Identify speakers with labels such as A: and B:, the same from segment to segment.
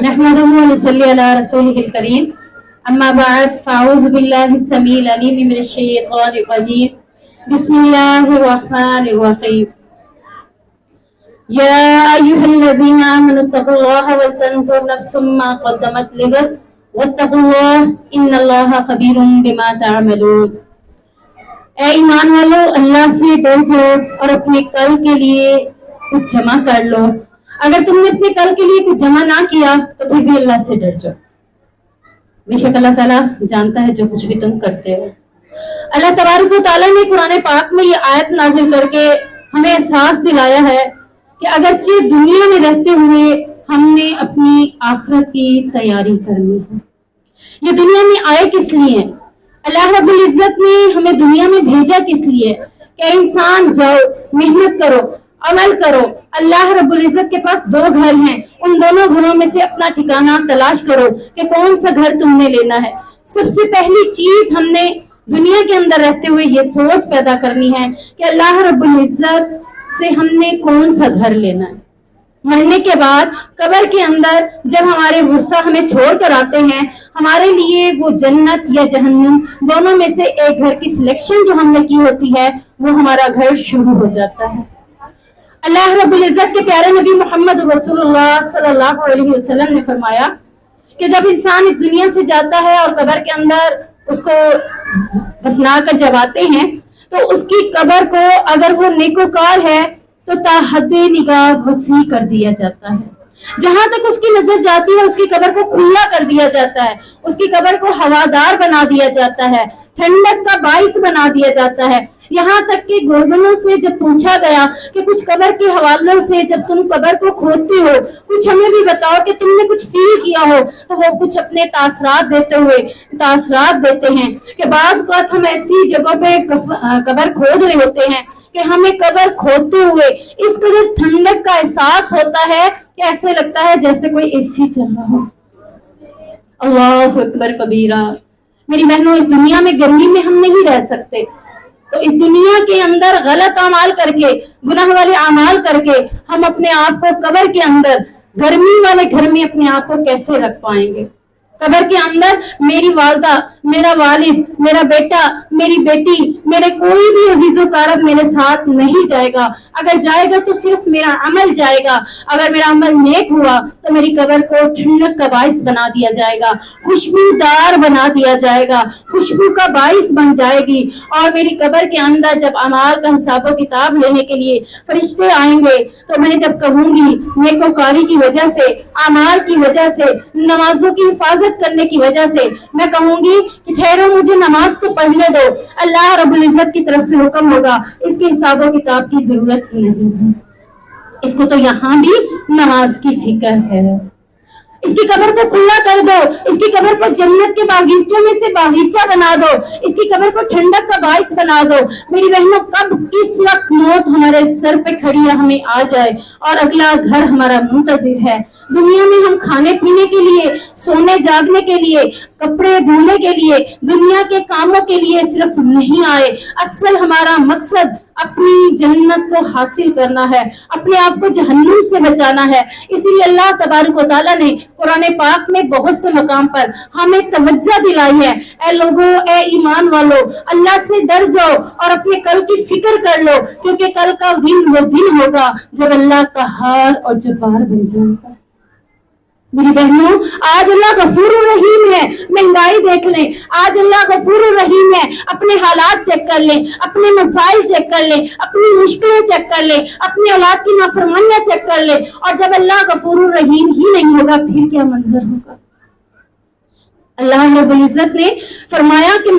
A: نحمده ونصلي على رسوله الكريم اما بعد فاعوذ بالله السميع العليم من الشيطان الرجيم بسم الله الرحمن الرحيم يا ايها الذين امنوا اتقوا الله ولتنظر نفس ما قدمت لغد واتقوا الله ان الله خبير بما تعملون. اے ایمان والو، اللہ سے ڈر جاؤ اور اپنے کل کے لیے کچھ جمع کر لو. اگر تم نے اپنے کل کے لیے کچھ جمع نہ کیا تو پھر بھی اللہ سے ڈر جاؤ. بے شک اللہ تعالیٰ جانتا ہے جو کچھ بھی تم کرتے ہو. اللہ تبارک و تعالیٰ نے قرآن پاک میں یہ آیت نازل کر کے ہمیں احساس دلایا ہے کہ اگرچہ دنیا میں رہتے ہوئے ہم نے اپنی آخرت کی تیاری کرنی ہے. یہ دنیا میں آئے کس لیے؟ اللہ رب العزت نے ہمیں دنیا میں بھیجا کس لیے؟ کہ انسان جاؤ، محنت کرو، عمل کرو. اللہ رب العزت کے پاس 2 گھر ہیں، ان دونوں گھروں میں سے اپنا ٹھکانہ تلاش کرو کہ کون سا گھر تم نے لینا ہے. سب سے پہلی چیز ہم نے دنیا کے اندر رہتے ہوئے یہ سوچ پیدا کرنی ہے کہ اللہ رب العزت سے ہم نے کون سا گھر لینا ہے. مرنے کے بعد قبر کے اندر جب ہمارے ورثہ ہمیں چھوڑ کر آتے ہیں، ہمارے لیے وہ جنت یا جہنم دونوں میں سے ایک گھر کی سلیکشن جو ہم نے کی ہوتی ہے وہ ہمارا گھر شروع ہو جاتا ہے. اللہ رب العزت کے پیارے نبی محمد رسول اللہ صلی اللہ علیہ وسلم نے فرمایا کہ جب انسان اس دنیا سے جاتا ہے اور قبر کے اندر اس کو دفنا کر جب آتے ہیں تو اس کی قبر کو اگر وہ نیکوکار ہے تو تا حد نگاہ وسیع کر دیا جاتا ہے. جہاں تک اس کی نظر جاتی ہے اس کی قبر کو کھلا کر دیا جاتا ہے، اس کی قبر کو ہوادار بنا دیا جاتا ہے، ٹھنڈک کا باعث بنا دیا جاتا ہے. یہاں تک کہ گورنروں سے جب پوچھا گیا کہ کچھ قبر کے حوالوں سے جب تم قبر کو کھودتے ہو کچھ ہمیں بھی بتاؤ کہ تم نے کچھ فیل کیا ہو، تو وہ کچھ اپنے تاثرات دیتے ہیں کہ بعض اوقات ہم ایسی جگہوں پہ قبر کھود رہے ہوتے ہیں کہ ہمیں قبر کھودتے ہوئے اس قدر ٹھنڈک کا احساس ہوتا ہے کہ ایسے لگتا ہے جیسے کوئی اے سی چل رہا ہو. اللہ اکبر کبیرہ. میری بہنوں، اس دنیا میں گرمی میں ہم نہیں رہ سکتے، تو اس دنیا کے اندر غلط اعمال کر کے، گناہ والے اعمال کر کے ہم اپنے آپ کو قبر کے اندر گرمی والے گھر میں اپنے آپ کو کیسے رکھ پائیں گے؟ قبر کے اندر میری والدہ، میرا والد، میرا بیٹا، میری بیٹی، میرے کوئی بھی عزیز و قارب میرے ساتھ نہیں جائے گا. اگر جائے گا تو صرف میرا عمل جائے گا. اگر میرا عمل نیک ہوا تو میری قبر کو ٹھنڈک کا باعث بنا دیا جائے گا، خوشبودار بنا دیا جائے گا، خوشبو کا باعث بن جائے گی. اور میری قبر کے اندر جب اعمال کا حساب و کتاب لینے کے لیے فرشتے آئیں گے تو میں جب کہوں گی نیکوکاری کی وجہ سے، اعمال کی وجہ سے، نمازوں کی حفاظت کرنے کی وجہ سے میں کہوں گی کہ ٹھہرو مجھے نماز تو پڑھنے دو، اللہ رب العزت کی طرف سے حکم ہوگا اس کے حساب و کتاب کی ضرورت نہیں ہے، اس کو تو یہاں بھی نماز کی فکر ہے. اس کی قبر کو کھلا کر دو، اس کی قبر کو جنت کے باغیچوں میں سے باغیچہ بنا دو، اس کی قبر کو ٹھنڈک کا باعث بنا دو. میری بہنوں، کب کس وقت موت ہمارے سر پہ کھڑی ہے ہمیں آ جائے اور اگلا گھر ہمارا منتظر ہے. دنیا میں ہم کھانے پینے کے لیے، سونے جاگنے کے لیے، کپڑے دھونے کے لیے، دنیا کے کاموں کے لیے صرف نہیں آئے. اصل ہمارا مقصد اپنی جنت کو حاصل کرنا ہے، اپنے آپ کو جہنم سے بچانا ہے. اسی لیے اللہ تبارک و تعالیٰ نے قرآن پاک میں بہت سے مقام پر ہمیں توجہ دلائی ہے. اے لوگو، اے ایمان والو، اللہ سے ڈر جاؤ اور اپنے کل کی فکر کر لو، کیونکہ کل کا دن وہ دن ہوگا جب اللہ قہار اور جبار بن جائے گا. میری بہنوں، آج اللہ غفور الرحیم ہے. مہنگائی دیکھ لیں، آج اللہ غفور الرحیم ہے. اپنے حالات چیک کر لیں، اپنے مسائل چیک کر لیں، اپنی مشکلیں چیک کر لیں، اپنی اولاد کی نافرمانیاں چیک کر لیں. اور جب اللہ غفور الرحیم ہی نہیں ہوگا پھر کیا منظر ہوگا؟ اللہ رب العزت نے فرمایا کہ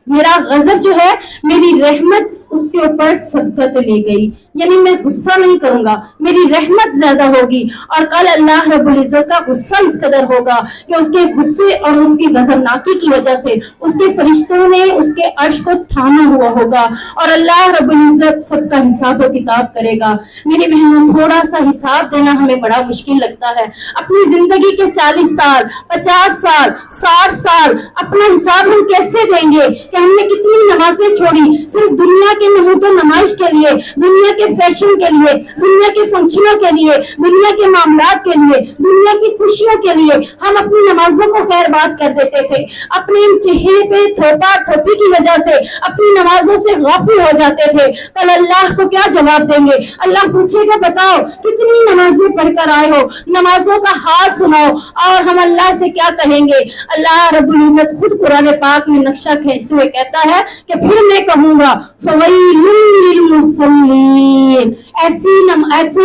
A: میرا غضب جو ہے، میری رحمت اس کے اوپر سبقت لے گئی، یعنی میں غصہ نہیں کروں گا، میری رحمت زیادہ ہوگی. اور کل اللہ رب العزت کا غصہ اس قدر ہوگا کہ اس کے غصے اور اس کی غضبناکی کی وجہ سے اس کے فرشتوں نے اس کے عرش کو تھاما ہوا ہوگا اور اللہ رب العزت سب کا حساب و کتاب کرے گا. میری بہنوں، تھوڑا سا حساب دینا ہمیں بڑا مشکل لگتا ہے. اپنی زندگی کے 40 سال، 50 سال، 60 سال اپنا حساب ہم کیسے دیں گے کہ ہم نے کتنی نمازیں چھوڑی صرف دنیا کے نمود و نمائش کے لیے, دنیا کے فیشن کے لیے, دنیا کے فنکشنوں کے لیے, دنیا کے معاملات کے لیے, دنیا کی خوشیوں کے لیے. ہم اپنی نمازوں کو خیر بات کر دیتے تھے, اپنے چہرے پہ تھوپا تھوپی کی وجہ سے اپنی نمازوں سے غافل ہو جاتے تھے. کل اللہ کو کیا جواب دیں گے؟ اللہ پوچھے گا بتاؤ کتنی نمازیں پڑھ کر آئے ہو, نمازوں کا حال سناؤ. اور ہم اللہ سے کیا کہیں گے؟ اللہ رب العزت خود قرآن پاک میں نقشہ کھینچتے ہوئے کہتا ہے کہ پھر میں کہوں گا فویل للمصلین, ایسے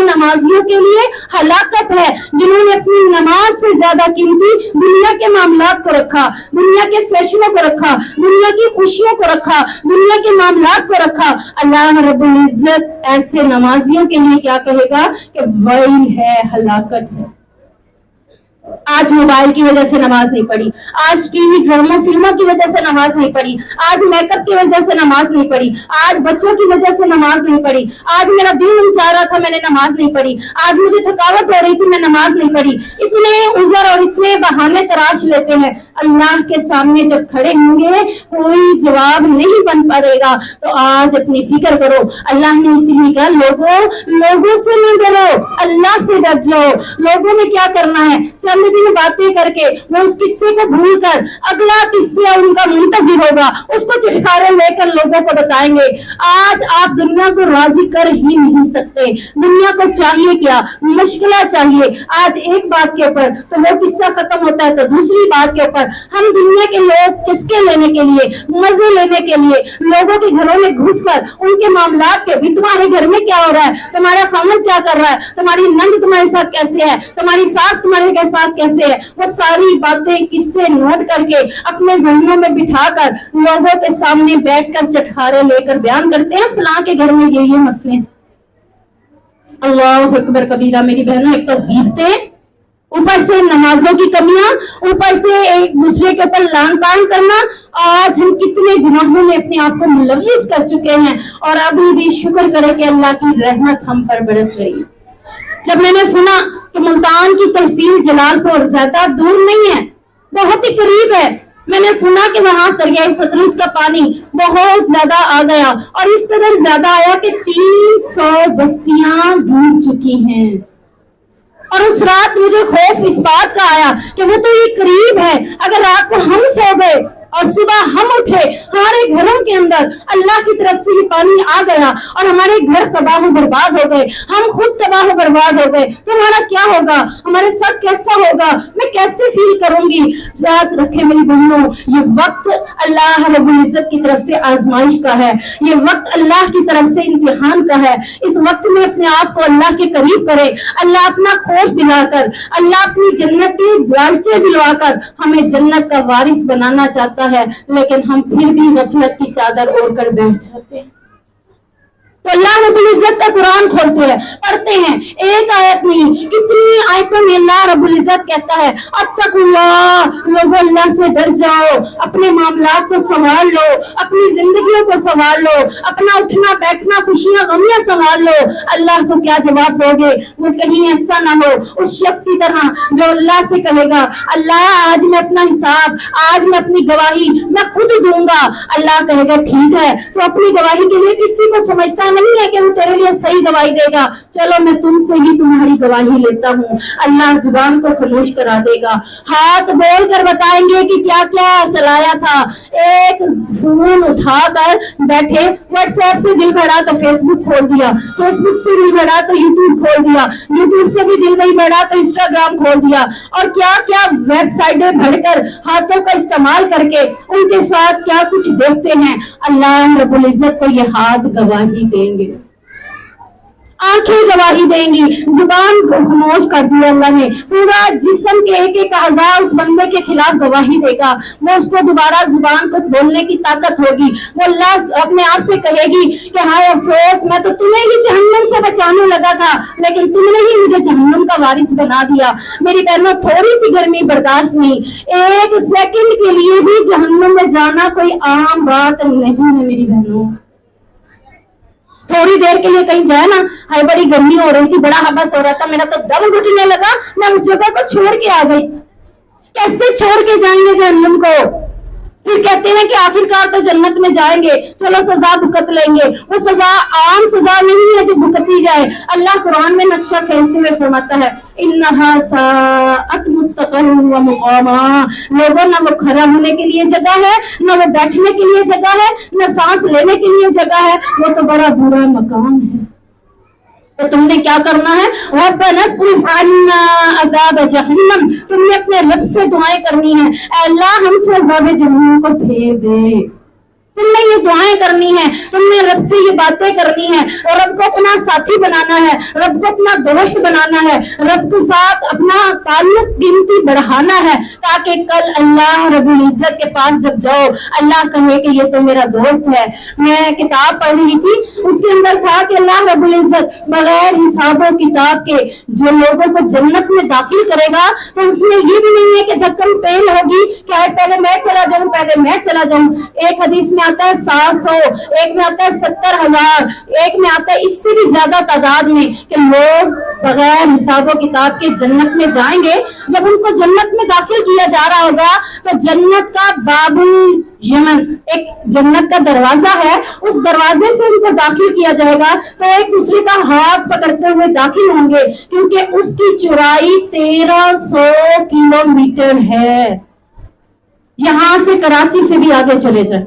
A: نمازیوں کے لیے ہلاکت ہے جنہوں نے اپنی نماز سے زیادہ قیمتی دنیا کے معاملات کو رکھا, دنیا کے فیشنوں کو رکھا, دنیا کی خوشیوں کو رکھا, دنیا کے معاملات کو رکھا. اللہ رب العزت ایسے نمازیوں کے لیے کیا کہے گا کہ ویل ہے, ہلاکت ہے. آج موبائل کی وجہ سے نماز نہیں پڑھی, آج ٹی وی ڈراموں فلموں کی وجہ سے نماز نہیں پڑھی, آج میک اپ کی وجہ سے نماز نہیں پڑھی, آج بچوں کی وجہ سے نماز نہیں پڑھی, آج میرا دل نہیں چاہ رہا تھا میں نے نماز نہیں پڑھی, آج مجھے تھکاوٹ ہو رہی تھی میں نماز نہیں پڑھی. اتنے عذر اور اتنے بہانے تراش لیتے ہیں. اللہ کے سامنے جب کھڑے ہوں گے کوئی جواب نہیں بن پڑے گا. تو آج اپنی فکر کرو. اللہ نے اسی لیے کہا لوگوں سے نہ ڈرو, اللہ سے ڈر جاؤ. لوگوں نے کیا کرنا ہے؟ چند دن باتیں کر کے وہ اس قصے کو بھول کر اگلا قصہ ان کا منتظر ہوگا, اس کو چٹکارے لے کر لوگوں کو بتائیں گے. آج آپ دنیا کو راضی کر ہی نہیں سکتے. دنیا کو چاہیے کیا؟ مشغلہ چاہیے. آج ایک بات کے اوپر تو وہ قصہ ختم ہوتا ہے تو دوسری بات کے اوپر ہم دنیا کے لوگ چسکے لینے کے لیے, مزے لینے کے لیے لوگوں کے گھروں میں گھس کر ان کے معاملات کے بھی تمہارے گھر میں کیا ہو رہا ہے, تمہارا خامن کیا کر رہا ہے, تمہاری نند تمہارے ساتھ کیسے ہے, تمہاری ساس تمہارے کے ساتھ کیسے ہے, وہ ساری باتیں قصے نوٹ کر کے اپنے ذہنوں میں بٹھا کر لوگوں کے سامنے بیٹھ کر چٹخارے لے کر بیان کرتے ہیں فلاں کے گھر میں یہ مسئلے ہیں. اللہ اکبر کبیرہ. میری بہنوں, ایک تو بیوتے, اوپر سے نمازوں کی کمیاں, اوپر سے ایک دوسرے کے اوپر لان تان کرنا. آج ہم کتنے گناہوں میں اپنے آپ کو ملوث کر چکے ہیں اور ابھی بھی شکر کرے کہ اللہ کی رحمت ہم پر برس رہی. جب میں نے سنا کہ ملتان کی تحصیل جلال پور زیادہ دور نہیں ہے, بہت ہی قریب ہے, میں نے سنا کہ وہاں دریائے ستلج کا پانی بہت زیادہ آ گیا اور اس قدر زیادہ آیا کہ 300 بستیاں ڈوب چکی ہیں. اور اس رات مجھے خوف اس بات کا آیا کہ وہ تو یہ قریب ہے, اگر رات کو ہم سو گئے اور صبح ہم اٹھے, ہمارے گھروں کے اندر اللہ کی طرف سے یہ پانی آ گیا اور ہمارے گھر تباہ و برباد ہو گئے, ہم خود تباہ و برباد ہو گئے, تو ہمارا کیا ہوگا, ہمارے ساتھ کیسا ہوگا, میں کیسے فیل کروں گی. یاد رکھے میری بہنوں, یہ وقت اللہ رب العزت کی طرف سے آزمائش کا ہے, یہ وقت اللہ کی طرف سے امتحان کا ہے. اس وقت میں اپنے آپ کو اللہ کے قریب کرے. اللہ اپنا خوف دلا کر, اللہ اپنی جنت کی لالچیں دلوا کر ہمیں جنت کا وارث بنانا چاہتا ہے, لیکن ہم پھر بھی غفلت کی چادر اوڑھ کر بیٹھ جاتے ہیں. تو اللہ رب العزت کا قرآن کھولتے ہیں, پڑھتے ہیں, ایک آیت نہیں کتنی آیتوں میں اللہ رب العزت کہتا ہے اتقوا اللہ, لوگوں اللہ سے ڈر جاؤ, اپنے معاملات کو سنبھال لو, اپنی زندگیوں کو سنبھال لو, اپنا اٹھنا بیٹھنا خوشیاں غمیاں سنبھال لو. اللہ کو کیا جواب دو گے؟ وہ کہیں ایسا نہ ہو اس شخص کی طرح جو اللہ سے کہے گا اللہ آج میں اپنا حساب, آج میں اپنی گواہی میں خود دوں گا. اللہ کہے گا ٹھیک ہے, تو اپنی گواہی کے لیے کسی کو سمجھتا نہیں ہے کہ وہ تیرے لیے صحیح گواہی دے گا, چلو میں تم سے ہی تمہاری گواہی لیتا ہوں. اللہ زبان کو خاموش کرا دے گا, ہاتھ بول کر بتائیں گے کہ کیا کیا چلایا تھا. ایک فون اٹھا کر بیٹھے, واٹس ایپ سے دل بھرا تو فیس بک کھول دیا, فیس بک سے دل بھرا تو یوٹیوب کھول دیا, یوٹیوب سے بھی دل نہیں بھرا تو انسٹاگرام کھول دیا, اور کیا کیا ویب سائٹیں بھر کر ہاتھوں کا استعمال کر کے ان کے ساتھ کیا کچھ دیکھتے ہیں. اللہ رب العزت کو یہ ہاتھ گواہی دیں گے, آنکھیں گواہی دیں گی, زبان کو خاموش کر دیا اللہ نے, پورا جسم کے ایک ایک اعضاء اس بندے کے خلاف گواہی دے گا. وہ اس کو دوبارہ زبان کو بولنے کی طاقت ہوگی. وہ اللہ اپنے آپ سے کہے گی کہ ہائے افسوس, میں تو تمہیں ہی جہنم سے بچانے لگا تھا لیکن تم نے ہی مجھے جہنم کا وارث بنا دیا. میری بہنوں, تھوڑی سی گرمی برداشت نہیں, ایک سیکنڈ کے لیے بھی جہنم میں جانا کوئی عام بات نہیں ہے. میری بہنوں, تھوڑی دیر کے لیے کہیں جائے نا, ہائی بڑی گرمی ہو رہی تھی, بڑا حبس ہو رہا تھا, میرا تو دم گھٹنے لگا, میں اس جگہ کو چھوڑ کے آ گئی. کیسے چھوڑ کے جائیں گے جہنم کو؟ پھر کہتے ہیں کہ آخرکار تو جنت میں جائیں گے، چلو سزا بھگت لیں گے. وہ سزا عام سزا نہیں ہے جو بھگتی جائے. اللہ قرآن میں نقشہ کھینچتے ہوئے فرماتا ہے انہا ساءت مستقرا و مقاما. لوگوں نہ وہ کھڑا ہونے کے لیے جگہ ہے، نہ وہ بیٹھنے کے لیے جگہ ہے، نہ سانس لینے کے لیے جگہ ہے. وہ تو بڑا برا مقام ہے. تو تم نے کیا کرنا ہے؟ رَبَّنَا اصْرِفْ عَنَّا عَذَابَ جَہَنَّمَ. تم نے اپنے رب سے دعائیں کرنی ہیں، اے اللہ ہم سے عذاب جہنم کو پھیر دے. تم نے یہ دعائیں کرنی ہیں، تم نے رب سے یہ باتیں کرنی ہیں، اور رب کو اپنا ساتھی بنانا ہے، رب کو اپنا دوست بنانا ہے، رب کے ساتھ اپنا تعلق قیمتی بڑھانا ہے، تاکہ کل اللہ رب العزت کے پاس جب جاؤ اللہ کہے کہ یہ تو میرا دوست ہے. میں کتاب پڑھ رہی تھی، اس کے اندر تھا کہ اللہ رب العزت بغیر حساب و کتاب کے جو لوگوں کو جنت میں داخل کرے گا تو اس میں یہ بھی نہیں ہے کہ دھکم پہل ہوگی کہ پہلے میں چلا جاؤں پہلے میں چلا جاؤں. ایک حدیث میں آتا ہے 700، ایک میں آتا ہے 70,000، ایک میں آتا ہے اس سے بھی زیادہ تعداد میں کہ لوگ بغیر حساب و کتاب کے جنت میں جائیں گے. جب ان کو جنت میں داخل کیا جا رہا ہوگا تو جنت کا باب یمن، ایک جنت کا دروازہ ہے، اس دروازے سے ان کو داخل کیا جائے گا تو ایک دوسرے کا ہاتھ پکڑتے ہوئے داخل ہوں گے، کیونکہ اس کی چوڑائی 1300 کلومیٹر ہے. یہاں سے کراچی سے بھی آگے چلے جائیں،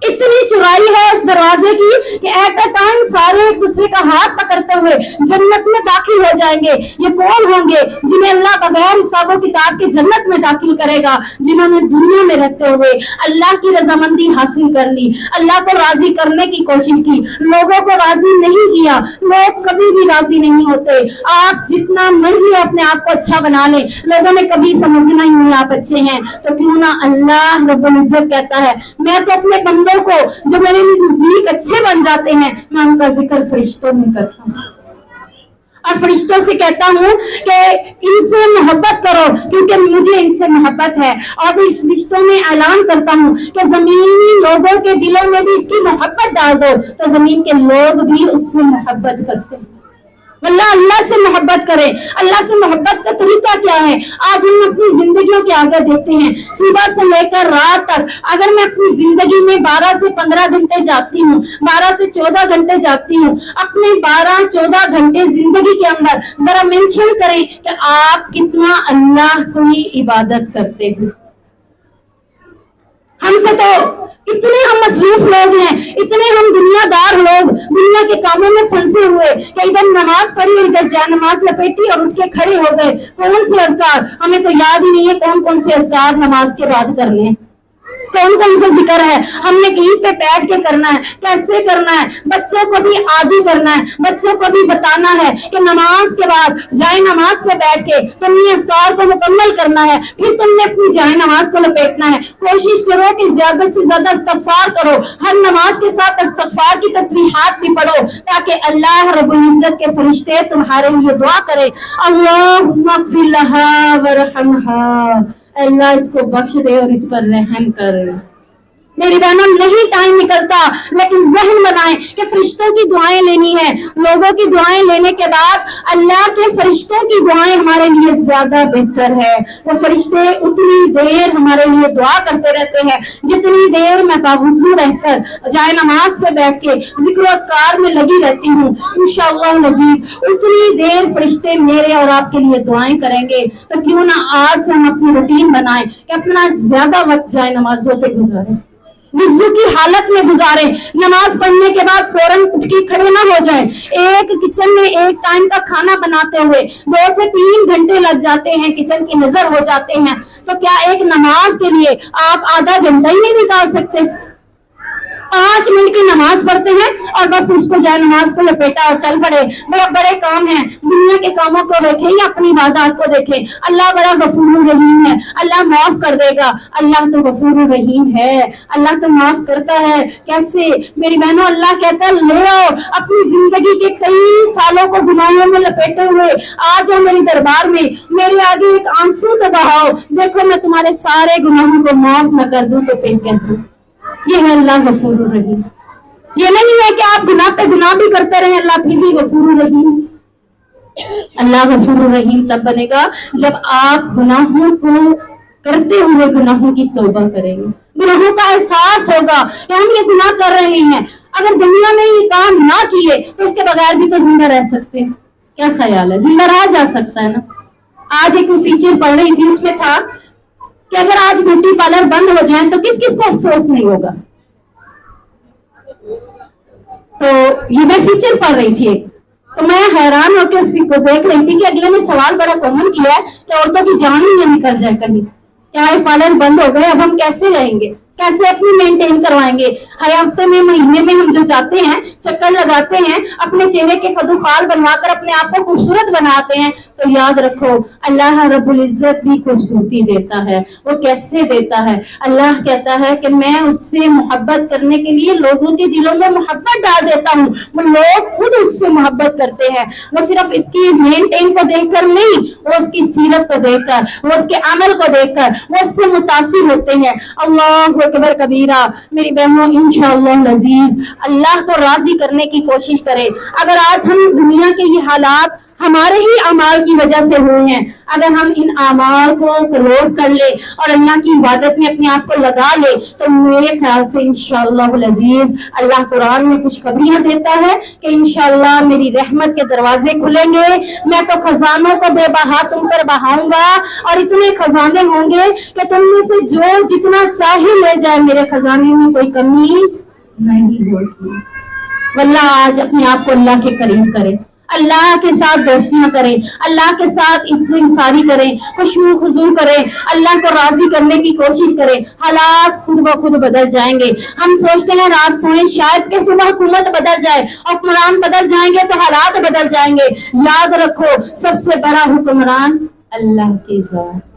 A: اتنی چوڑائی ہے اس دروازے کی کہ ایٹ اے ٹائم سارے ایک دوسرے کا ہاتھ پکڑتے ہوئے جنت میں داخل ہو جائیں گے. یہ کون ہوں گے؟ جنہیں اللہ بغیر حساب و کتاب کے جنت میں داخل کرے گا، جنہوں نے دنیا میں رہتے ہوئے اللہ کی رضامندی حاصل کر لی، اللہ کو راضی کرنے کی کوشش کی، لوگوں کو راضی نہیں کیا. لوگ کبھی بھی راضی نہیں ہوتے. آپ جتنا مرضی اپنے آپ کو اچھا بنا لیں، لوگوں نے کبھی سمجھنا ہی نہیں آپ اچھے ہیں. تو کیوں نہ اللہ رب العزت کہتا ہے میں تو اپنے بندوں کو جو میرے نزدیک اچھے بن جاتے ہیں میں ان کا ذکر فرشتوں میں کرتا ہوں، اور فرشتوں سے کہتا ہوں کہ ان سے محبت کرو کیونکہ مجھے ان سے محبت ہے. اور اس فرشتوں میں اعلان کرتا ہوں کہ زمینی لوگوں کے دلوں میں بھی اس کی محبت ڈال دو تو زمین کے لوگ بھی اس سے محبت کرتے ہیں. اللہ سے محبت کرے. اللہ سے محبت کا طریقہ کیا ہے؟ آج ہم اپنی زندگیوں کے آگے دیکھتے ہیں، صبح سے لے کر رات تک اگر میں اپنی زندگی میں 12 سے 15 گھنٹے جاگتی ہوں، 12 سے 14 گھنٹے جاگتی ہوں، اپنے 12-14 گھنٹے زندگی کے اندر ذرا مینشن کریں کہ آپ کتنا اللہ کی عبادت کرتے ہیں. ہم سے تو اتنے ہم مصروف لوگ ہیں، اتنے ہم دنیا دار لوگ دنیا کے کاموں میں پھنسے ہوئے کہ ادھر نماز پڑھی اور ادھر جا نماز لپیٹی اور اٹھ کے کھڑے ہو گئے. کون سے اذکار؟ ہمیں تو یاد ہی نہیں ہے کون سے اذکار نماز کے بعد کرنے ہیں، کون سے ذکر ہے ہم نے عید پہ بیٹھ کے کرنا ہے، کیسے کرنا ہے. بچوں کو بھی عادی کرنا ہے، بچوں کو بھی بتانا ہے کہ نماز کے بعد جائے نماز پہ بیٹھ کے تم نے اذکار کو مکمل کرنا ہے، پھر تم نے اپنی جائے نماز کو لپیٹنا ہے. کوشش کرو کہ زیادہ سے زیادہ استغفار کرو، ہر نماز کے ساتھ استغفار کی تسبیحات بھی پڑھو تاکہ اللہ رب العزت کے فرشتے تمہارے لیے دعا کرے اللہم اغفر لها ورحمها، اللہ اس کو بخش دے اور اس پر رحم کر. میری بہنوں نہیں ٹائم نکلتا، لیکن ذہن بنائیں کہ فرشتوں کی دعائیں لینی ہے. لوگوں کی دعائیں لینے کے بعد اللہ کے فرشتوں کی دعائیں ہمارے لیے زیادہ بہتر ہے. وہ فرشتے اتنی دیر ہمارے لیے دعا کرتے رہتے ہیں جتنی دیر میں باوضو رہ کر جائے نماز پہ بیٹھ کے ذکر و اذکار میں لگی رہتی ہوں. انشاءاللہ العزیز اتنی دیر فرشتے میرے اور آپ کے لیے دعائیں کریں گے. تو کیوں نہ آج سے ہم اپنی روٹین بنائیں کہ اپنا زیادہ وقت جائے نمازوں پہ گزاریں، وضو کی حالت میں گزارے. نماز پڑھنے کے بعد فوراً اٹھ کے کھڑے نہ ہو جائیں. ایک کچن میں ایک ٹائم کا کھانا بناتے ہوئے 2 سے 3 گھنٹے لگ جاتے ہیں، کچن کی نظر ہو جاتے ہیں. تو کیا ایک نماز کے لیے آپ آدھا گھنٹہ ہی نہیں نکال سکتے؟ 5 منٹ کی نماز پڑھتے ہیں اور بس اس کو جائے نماز کو لپیٹا اور چل پڑے. بڑے کام ہیں، دنیا کے کاموں کو دیکھیں یا اپنی عبادات کو دیکھیں. اللہ بڑا غفور الرحیم ہے، اللہ معاف کر دے گا. اللہ تو غفور الرحیم ہے، اللہ تو معاف کرتا ہے. کیسے میری بہنوں؟ اللہ کہتا ہے لے آؤ اپنی زندگی کے کئی سالوں کو گناہوں میں لپیٹے ہوئے، آ جاؤ میرے دربار میں، میرے آگے ایک آنسو تو بہاؤ، دیکھو میں تمہارے سارے گناہوں کو معاف نہ کر دوں تو پھر کہہ دوں. یہ ہے اللہ غفور الرحیم. یہ نہیں ہے کہ آپ گناہ پہ گناہ بھی کرتے رہیں اللہ پھر بھی غفور الرحیم. اللہ غفور الرحیم تب بنے گا جب آپ گناہوں کو کرتے ہوئے گناہوں کی توبہ کریں گے, گناہوں کا احساس ہوگا کہ ہم یہ گناہ کر رہے ہیں. اگر دنیا میں یہ کام نہ کیے تو اس کے بغیر بھی تو زندہ رہ سکتے ہیں. کیا خیال ہے؟ زندہ رہا جا سکتا ہے نا. آج ایک فیچر پڑھ رہی تھی, اس میں تھا کہ اگر آج بیوٹی پارلر بند ہو جائیں تو کس کس کو افسوس نہیں ہوگا. تو یہ میں فیچر پڑھ رہی تھی تو میں حیران ہو کے اس کو دیکھ رہی تھی کہ اگلے نے سوال بڑا کامن کیا ہے کہ عورتوں کی جان ہی نہ نکل جائے کہیں. کیا یہ پارلر بند ہو گئے, اب ہم کیسے رہیں گے, کیسے اپنی مینٹین کروائیں گے. ہر ہفتے میں مہینے میں ہم جو جاتے ہیں چکر لگاتے ہیں, اپنے چہرے کے خدوخال بنوا کر اپنے آپ کو خوبصورت بناتے ہیں, تو یاد رکھو اللہ رب العزت بھی خوبصورتی دیتا ہے. وہ کیسے دیتا ہے؟ اللہ کہتا ہے کہ میں اس سے محبت کرنے کے لیے لوگوں کے دلوں میں محبت ڈال دیتا ہوں. وہ لوگ خود اس سے محبت کرتے ہیں. وہ صرف اس کی مینٹین کو دیکھ کر نہیں, وہ اس کی سیرت کو دیکھ کر, وہ اس کے عمل کو دیکھ کر وہ اس سے متاثر ہوتے ہیں. اللہ اکبر کبیرہ. میری بہنوں انشاءاللہ العزیز اللہ کو راضی کرنے کی کوشش کریں. اگر آج ہم دنیا کے یہ حالات ہمارے ہی اعمال کی وجہ سے ہوئے ہیں, اگر ہم ان اعمال کو کلوز کر لے اور اللہ کی عبادت میں اپنے آپ کو لگا لے تو میرے خیال سے انشاءاللہ العزیز اللہ قرآن میں کچھ خبریاں دیتا ہے کہ انشاءاللہ میری رحمت کے دروازے کھلیں گے. میں تو خزانوں کو بے بہا تم پر بہاؤں گا, اور اتنے خزانے ہوں گے کہ تم میں سے جو جتنا چاہے لے جائے, میرے خزانے میں کوئی کمی نہیں ہوگی. واللہ آج اپنے آپ کو اللہ کے قریب کریں, اللہ کے ساتھ دوستیاں کریں, اللہ کے ساتھ انصاری کریں, خشوع خضوع کریں, اللہ کو راضی کرنے کی کوشش کریں. حالات خود بخود بدل جائیں گے. ہم سوچتے ہیں رات سوئیں شاید کہ صبح حکومت بدل جائے, حکمران بدل جائیں گے تو حالات بدل جائیں گے. یاد رکھو سب سے بڑا حکمران اللہ کی ذات.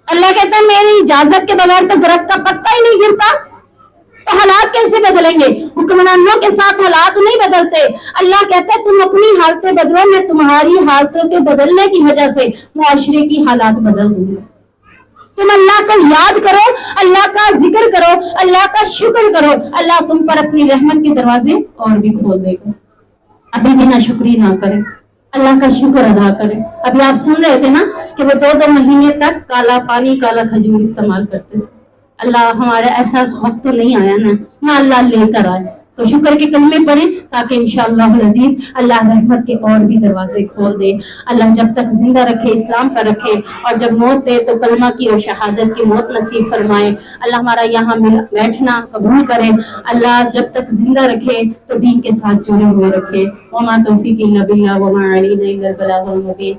A: اللہ کہتا ہے میری اجازت کے بغیر تو درخت کا پتا ہی نہیں گرتا, تو حالات کیسے بدلیں گے؟ حکمرانوں کے ساتھ حالات نہیں بدلتے. اللہ کہتا ہے تم اپنی حالتیں بدلو, میں تمہاری حالتوں کے بدلنے کی وجہ سے معاشرے کی حالات بدل دوں گا. تم اللہ کو یاد کرو, اللہ کا ذکر کرو, اللہ کا شکر کرو, اللہ تم پر اپنی رحمت کے دروازے اور بھی کھول دے گا. ابھی بھی ناشکری نہ کریں, اللہ کا شکر ادا کریں. ابھی آپ سن رہے تھے نا کہ وہ 2 مہینے تک کالا پانی کالا کھجور استعمال کرتے تھے. اللہ ہمارا ایسا وقت تو نہیں آیا نا اللہ لے کر آئے. تو شکر کے کلمے پڑھیں تاکہ انشاءاللہ العزیز اللہ رحمت کے اور بھی دروازے کھول دے. اللہ جب تک زندہ رکھے اسلام پر رکھے, اور جب موت دے تو کلمہ کی اور شہادت کی موت نصیب فرمائے. اللہ ہمارا یہاں بیٹھنا قبول کرے. اللہ جب تک زندہ رکھے تو دین کے ساتھ جڑے ہوئے رکھے. وما توفیقی الا باللہ وما علینا الا البلاغ المبین.